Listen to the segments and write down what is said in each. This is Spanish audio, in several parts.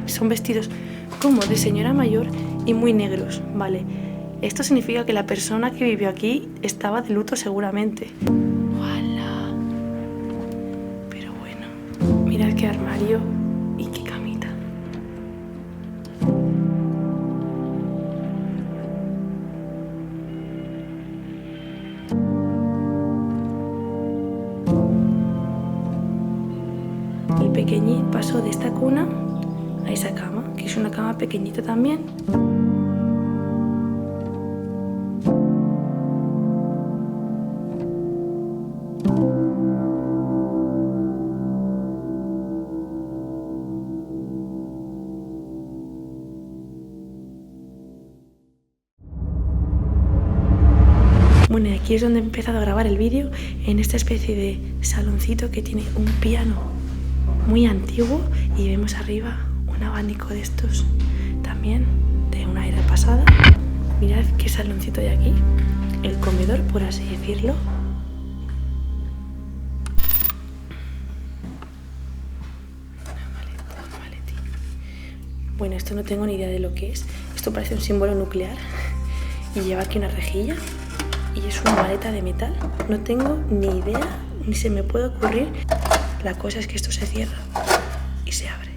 son vestidos como de señora mayor y muy negros, ¿vale? Esto significa que la persona que vivió aquí estaba de luto seguramente. ¡Hala! Pero bueno, mirad qué armario y qué camita. El pequeñín pasó de esta cuna a esa cama, que es una cama pequeñita también. Bueno, y aquí es donde he empezado a grabar el vídeo, en esta especie de saloncito que tiene un piano muy antiguo y vemos arriba un abanico de estos también de una era pasada. Mirad qué saloncito hay aquí, el comedor, por así decirlo. Un maletín. Bueno, esto no tengo ni idea de lo que es. Esto parece un símbolo nuclear y lleva aquí una rejilla. Y es una maleta de metal. No tengo ni idea, ni se me puede ocurrir. La cosa es que esto se cierra y se abre.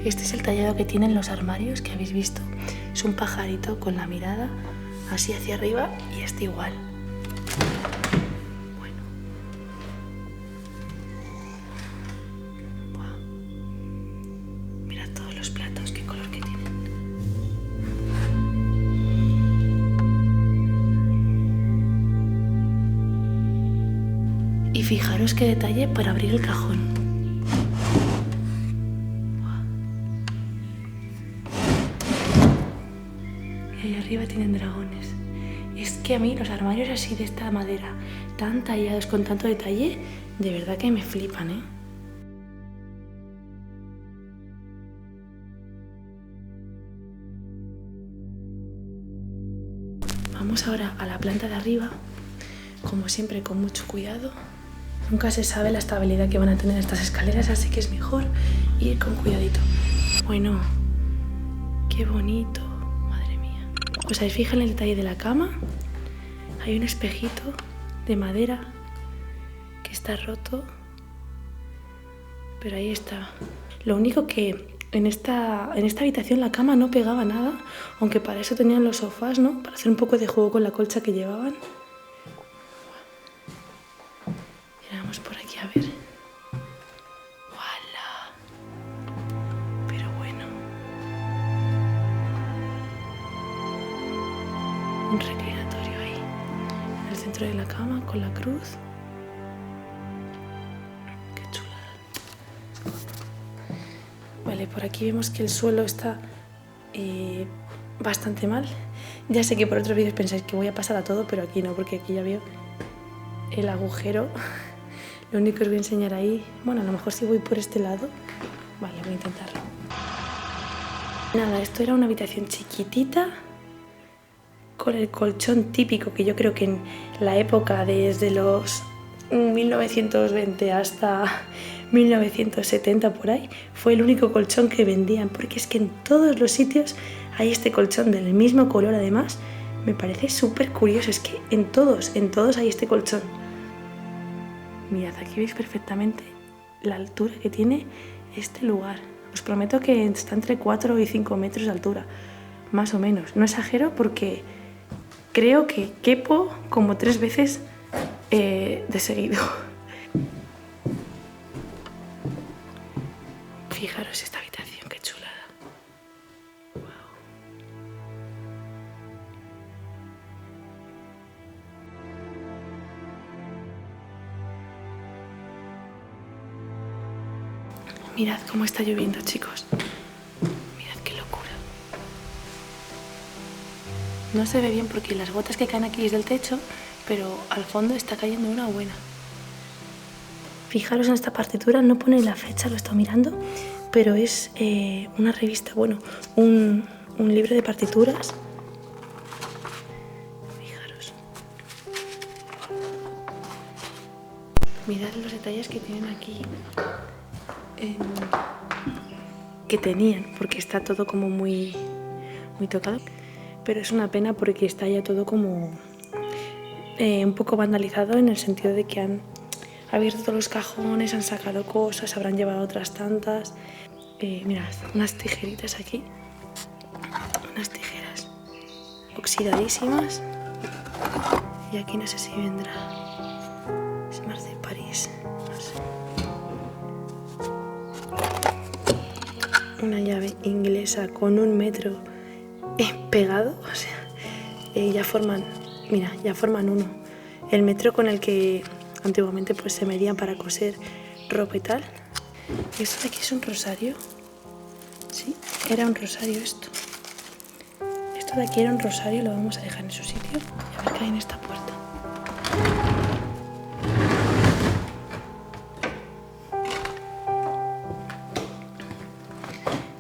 Este es el tallado que tienen los armarios que habéis visto. Es un pajarito con la mirada así hacia arriba y este igual. Bueno. Wow. Mirad todos los platos, qué color que tienen. Y fijaros qué detalle para abrir el cajón. Y ahí arriba tienen dragones. Es que a mí los armarios así de esta madera, tan tallados con tanto detalle, de verdad que me flipan, ¿eh? Vamos ahora a la planta de arriba. Como siempre, con mucho cuidado. Nunca se sabe la estabilidad que van a tener estas escaleras, así que es mejor ir con cuidadito. Bueno, qué bonito, madre mía. Pues ahí fijan el detalle de la cama. Hay un espejito de madera que está roto, pero ahí está. Lo único que en esta habitación la cama no pegaba nada, aunque para eso tenían los sofás, ¿no? Para hacer un poco de juego con la colcha que llevaban. Vamos por aquí a ver. ¡Hala! Pero bueno. Un reclinatorio ahí, en el centro de la cama, con la cruz. ¡Qué chulada! Vale, por aquí vemos que el suelo está bastante mal. Ya sé que por otros vídeos pensáis que voy a pasar a todo, pero aquí no, porque aquí ya veo el agujero. Lo único que os voy a enseñar ahí, bueno, a lo mejor si voy por este lado, vale, voy a intentarlo. Nada, esto era una habitación chiquitita, con el colchón típico, que yo creo que en la época desde los 1920 hasta 1970 por ahí, fue el único colchón que vendían, porque es que en todos los sitios hay este colchón del mismo color además. Me parece súper curioso, es que en todos hay este colchón. Mirad, aquí veis perfectamente la altura que tiene este lugar. Os prometo que está entre 4 y 5 metros de altura, más o menos. No exagero porque creo que quepo como 3 veces de seguido. Fijaros esta habitación, qué chulada. Mirad cómo está lloviendo, chicos. Mirad qué locura. No se ve bien porque las gotas que caen aquí es del techo, pero al fondo está cayendo una buena. Fijaros en esta partitura, no pone la fecha, lo estoy mirando, pero es una revista, bueno, un libro de partituras. Fijaros. Mirad los detalles que tienen aquí. Que tenían, porque está todo como muy tocado. Pero es una pena porque está ya todo como un poco vandalizado, en el sentido de que han abierto todos los cajones, han sacado cosas, habrán llevado otras tantas. Mirad, unas tijeritas aquí. Unas tijeras oxidadísimas. Y aquí no sé si vendrá. Es más de París, no sé. Una llave inglesa con 1 metro pegado, o sea, ya forman, mira, ya forman uno. El metro con el que antiguamente pues se medían para coser ropa y tal. ¿Esto de aquí es un rosario? Sí, era un rosario esto. Esto de aquí era un rosario, lo vamos a dejar en su sitio y a ver qué hay en esta puerta.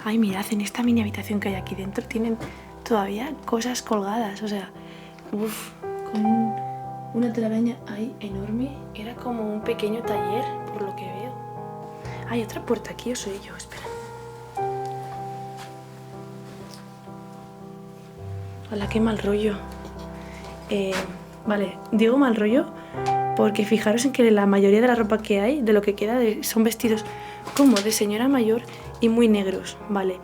Ay, mirad, en esta mini habitación que hay aquí dentro tienen todavía cosas colgadas, o sea, con una telaraña ahí enorme. Era como un pequeño taller, por lo que veo. Hay otra puerta aquí, o soy yo, espera. Hola, qué mal rollo. Vale, digo mal rollo porque fijaros en que la mayoría de la ropa que hay, de lo que queda, son vestidos como de señora mayor y muy negros, ¿vale?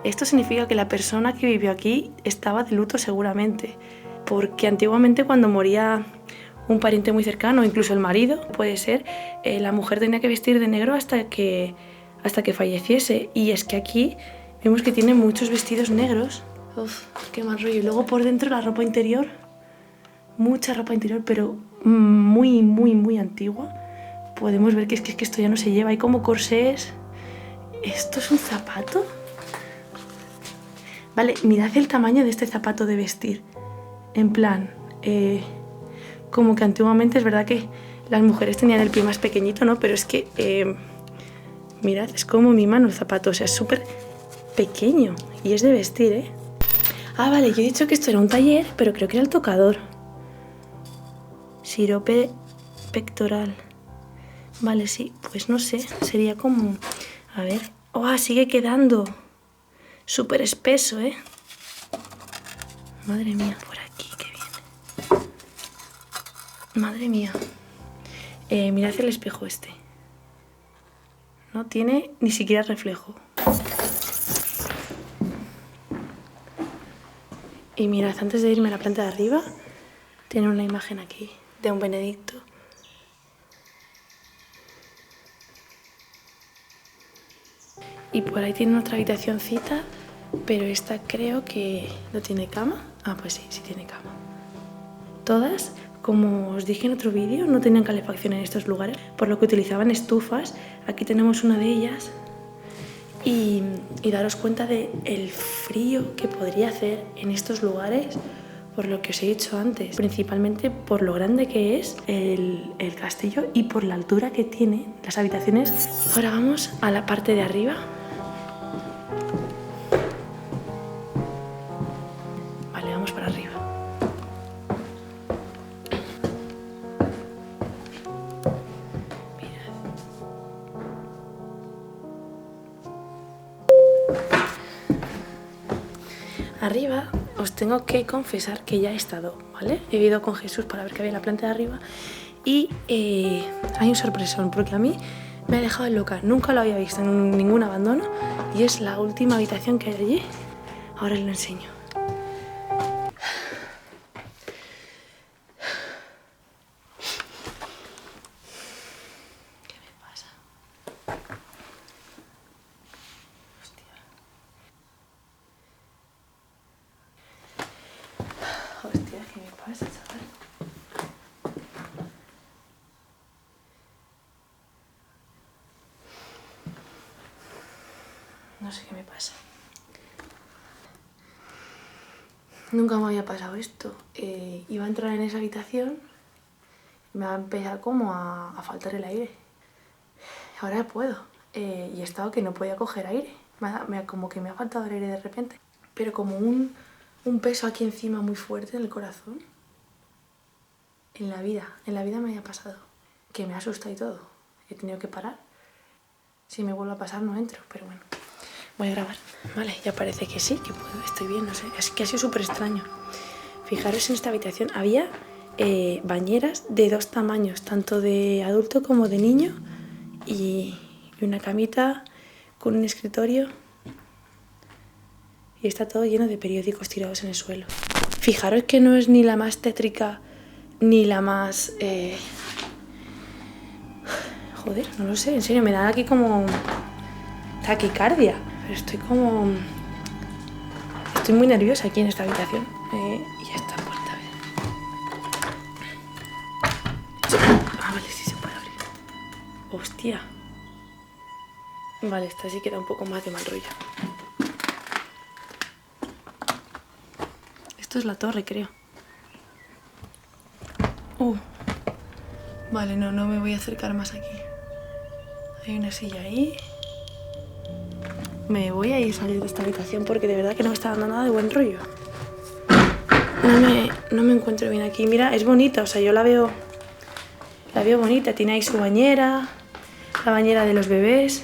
Esto significa que la persona que vivió aquí estaba de luto seguramente, porque antiguamente cuando moría un pariente muy cercano, incluso el marido, puede ser, la mujer tenía que vestir de negro hasta que falleciese. Y es que aquí vemos que tiene muchos vestidos negros. Uf, qué mal rollo. Y luego por dentro la ropa interior, mucha ropa interior, pero muy antigua. Podemos ver que es que esto ya no se lleva. Hay como corsés. ¿Esto es un zapato? Vale, mirad el tamaño de este zapato de vestir. En plan, como que antiguamente es verdad que las mujeres tenían el pie más pequeñito, ¿no? Pero es que, mirad, es como mi mano el zapato. O sea, es súper pequeño. Y es de vestir, ¿eh? Ah, vale, yo he dicho que esto era un taller, pero creo que era el tocador. Sirope pectoral. Vale, sí, pues no sé, sería como... A ver... ¡Oh, sigue quedando! Súper espeso, ¿eh? Madre mía, por aquí, qué bien. Madre mía. Mirad el espejo este. No tiene ni siquiera reflejo. Y mirad, antes de irme a la planta de arriba, tiene una imagen aquí de un Benedicto. Y por ahí tiene otra habitacioncita, pero esta creo que no tiene cama. Ah, pues sí, sí tiene cama. Todas, como os dije en otro vídeo, no tenían calefacción en estos lugares, por lo que utilizaban estufas. Aquí tenemos una de ellas. Y daros cuenta del frío que podría hacer en estos lugares, por lo que os he dicho antes, principalmente por lo grande que es el castillo y por la altura que tiene las habitaciones. Ahora vamos a la parte de arriba. Vale, vamos para arriba. Arriba os tengo que confesar que ya he estado, ¿vale? He ido con Jesús para ver qué había en la planta de arriba y hay un sorpresón, porque a mí me ha dejado loca. Nunca lo había visto en ningún abandono y es la última habitación que hay allí. Ahora os lo enseño. ¿Qué me pasa? Hostia, ¿qué me pasa, chaval? No sé qué me pasa. Nunca me había pasado esto. Iba a entrar en esa habitación y me va a empezar como a faltar el aire. Ahora puedo. Y he estado que no podía coger aire. Como que me ha faltado el aire de repente. Pero como un peso aquí encima muy fuerte en el corazón. En la vida me había pasado. que me asusta y todo. He tenido que parar. Si me vuelve a pasar no entro, pero bueno. Voy a grabar. Vale, ya parece que sí, que puedo, estoy bien, no sé. Es que ha sido súper extraño. Fijaros en esta habitación. Había bañeras de 2 tamaños, tanto de adulto como de niño. Y una camita con un escritorio. Y está todo lleno de periódicos tirados en el suelo. Fijaros que no es ni la más tétrica ni la más... Joder, no lo sé, en serio, me da aquí como taquicardia. Pero estoy como... Estoy muy nerviosa aquí en esta habitación. Y esta puerta, a ver. Ah, vale, sí se puede abrir. Hostia. Vale, esta sí queda un poco más de mal rollo. Esto es la torre, creo. Vale, no me voy a acercar más aquí. Hay una silla ahí. Me voy a ir a salir de esta habitación porque de verdad que no me está dando nada de buen rollo. No me encuentro bien aquí. Mira, es bonita, o sea, yo la veo bonita. Tiene ahí su bañera, la bañera de los bebés.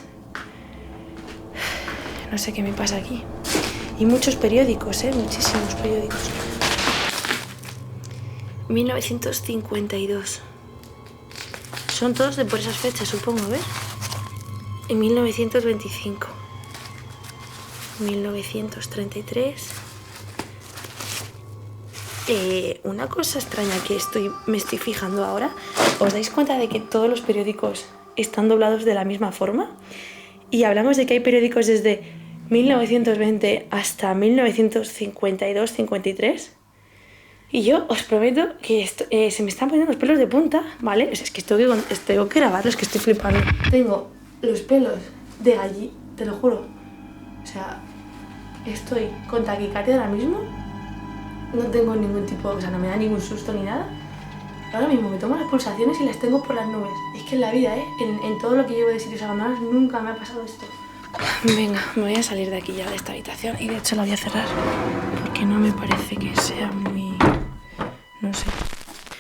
No sé qué me pasa aquí. Y muchos periódicos, muchísimos periódicos. 1952. Son todos de por esas fechas, supongo, a ver. En 1925. 1933. Una cosa extraña que me estoy fijando ahora. ¿Os dais cuenta de que todos los periódicos están doblados de la misma forma? Y hablamos de que hay periódicos desde 1920 hasta 1952-53. Y yo os prometo que se me están poniendo los pelos de punta, ¿vale? Es que tengo que grabarlos, que estoy flipando. Tengo los pelos de gallina, te lo juro. O sea, estoy con taquicardia ahora mismo. No tengo ningún tipo, o sea, no me da ningún susto ni nada. Ahora mismo me tomo las pulsaciones y las tengo por las nubes. Es que en la vida, en todo lo que llevo de sitios abandonados, nunca me ha pasado esto. Venga, me voy a salir de aquí ya, de esta habitación. Y de hecho la voy a cerrar, porque no me parece que sea muy... No sé.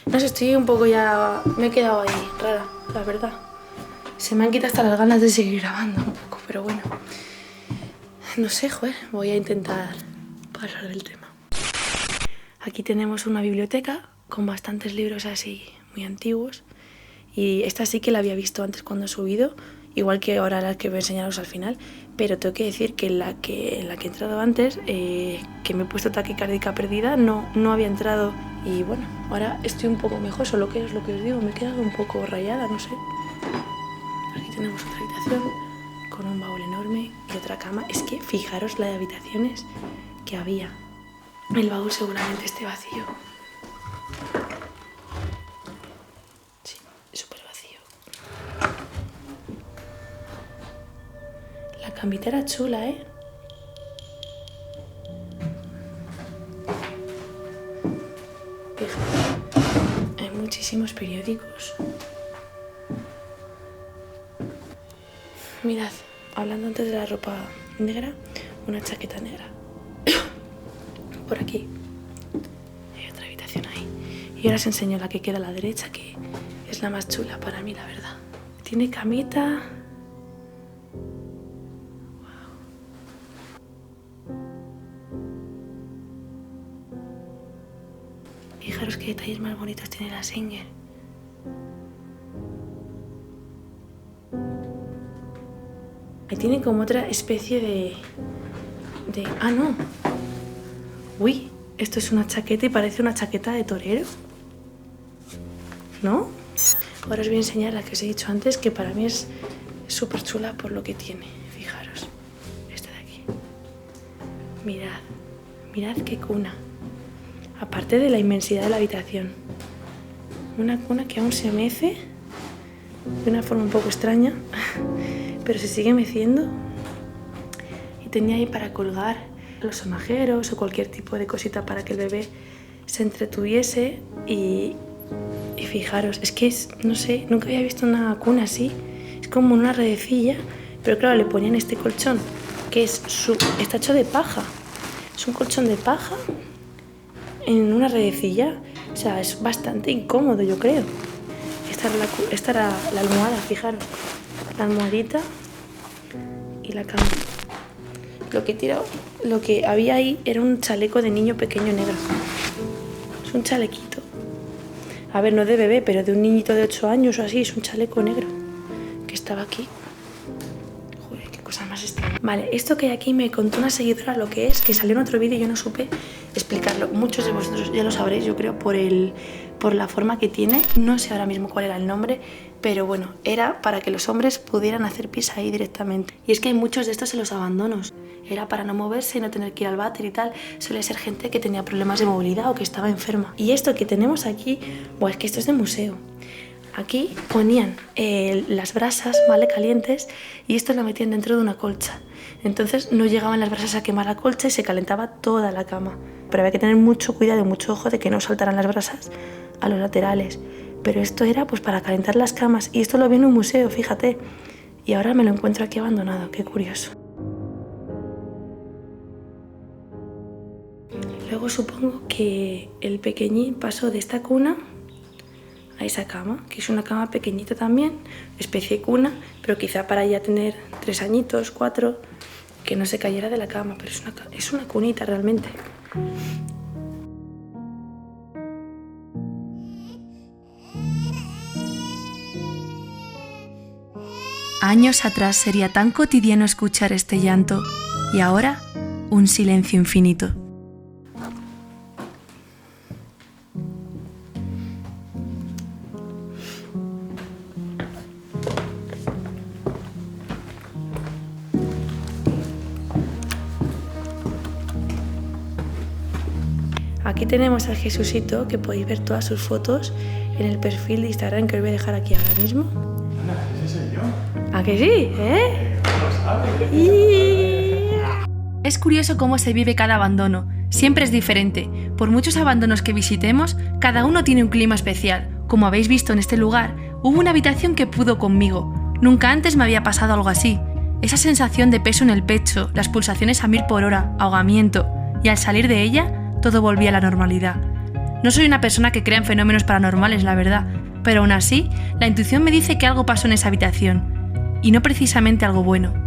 No sé, estoy un poco ya... Me he quedado ahí, rara, la verdad. Se me han quitado hasta las ganas de seguir grabando un poco, pero bueno. No sé, joder, voy a intentar pasar del tema. Aquí tenemos una biblioteca con bastantes libros así muy antiguos. Y esta sí que la había visto antes cuando he subido, igual que ahora la que voy a enseñaros al final. Pero tengo que decir que en la que he entrado antes, que me he puesto taquicárdica perdida, no había entrado. Y bueno, ahora estoy un poco mejor, solo que es lo que os digo, me he quedado un poco rayada, no sé. Aquí tenemos otra habitación con un baúl enorme y otra cama. Es que fijaros la de habitaciones que había. El baúl seguramente esté vacío. Sí, súper vacío. La camita era chula, ¿eh? Fíjate, hay muchísimos periódicos. Mirad, hablando antes de la ropa negra, una chaqueta negra. Por aquí hay otra habitación ahí. Y ahora os enseño la que queda a la derecha, que es la más chula para mí, la verdad. Tiene camita. Fijaros qué detalles más bonitos tiene la Singer. Ahí tiene como otra especie de... Ah, no. Uy, esto es una chaqueta y parece una chaqueta de torero. ¿No? Ahora os voy a enseñar la que os he dicho antes, que para mí es súper chula por lo que tiene. Fijaros, esta de aquí. Mirad qué cuna. Aparte de la inmensidad de la habitación. Una cuna que aún se mece de una forma un poco extraña, pero se sigue meciendo. Y tenía ahí para colgar los sonajeros o cualquier tipo de cosita para que el bebé se entretuviese. Y fijaros, es que no sé, nunca había visto una cuna así. Es como una redecilla, pero claro, le ponían este colchón que está hecho de paja. Es un colchón de paja en una redecilla. O sea, es bastante incómodo, yo creo. esta era la almohada, fijaros. La almohadita y la cama. Lo que había ahí era un chaleco de niño pequeño negro. Es un chalequito. A ver, no de bebé, pero de un niñito de 8 años o así. Es un chaleco negro que estaba aquí. Joder, qué cosa más extraña. Vale, esto que hay aquí me contó una seguidora lo que es, que salió en otro vídeo y yo no supe explicarlo. Muchos de vosotros ya lo sabréis, yo creo, por la forma que tiene. No sé ahora mismo cuál era el nombre, pero bueno, era para que los hombres pudieran hacer pis ahí directamente. Y es que hay muchos de estos en los abandonos. Era para no moverse y no tener que ir al váter y tal. Suele ser gente que tenía problemas de movilidad o que estaba enferma. Y esto que tenemos aquí, es que esto es de museo. Aquí ponían las brasas, ¿vale?, calientes, y esto lo metían dentro de una colcha. Entonces no llegaban las brasas a quemar la colcha y se calentaba toda la cama. Pero había que tener mucho cuidado y mucho ojo de que no saltaran las brasas a los laterales. Pero esto era pues para calentar las camas, y esto lo vi en un museo, fíjate. Y ahora me lo encuentro aquí abandonado, qué curioso. Luego supongo que el pequeñín pasó de esta cuna a esa cama, que es una cama pequeñita también, especie cuna, pero quizá para ya tener 3 añitos, 4, que no se cayera de la cama, pero es una cunita realmente. Años atrás sería tan cotidiano escuchar este llanto, y ahora un silencio infinito. Aquí tenemos al Jesucito, que podéis ver todas sus fotos en el perfil de Instagram que os voy a dejar aquí ahora mismo. Anda, ese soy yo. ¿A que sí? Es curioso cómo se vive cada abandono. Siempre es diferente. Por muchos abandonos que visitemos, cada uno tiene un clima especial. Como habéis visto en este lugar, hubo una habitación que pudo conmigo. Nunca antes me había pasado algo así. Esa sensación de peso en el pecho, las pulsaciones a 1000 por hora, ahogamiento. Y al salir de ella, todo volvía a la normalidad. No soy una persona que crea en fenómenos paranormales, la verdad, pero aún así, la intuición me dice que algo pasó en esa habitación, y no precisamente algo bueno.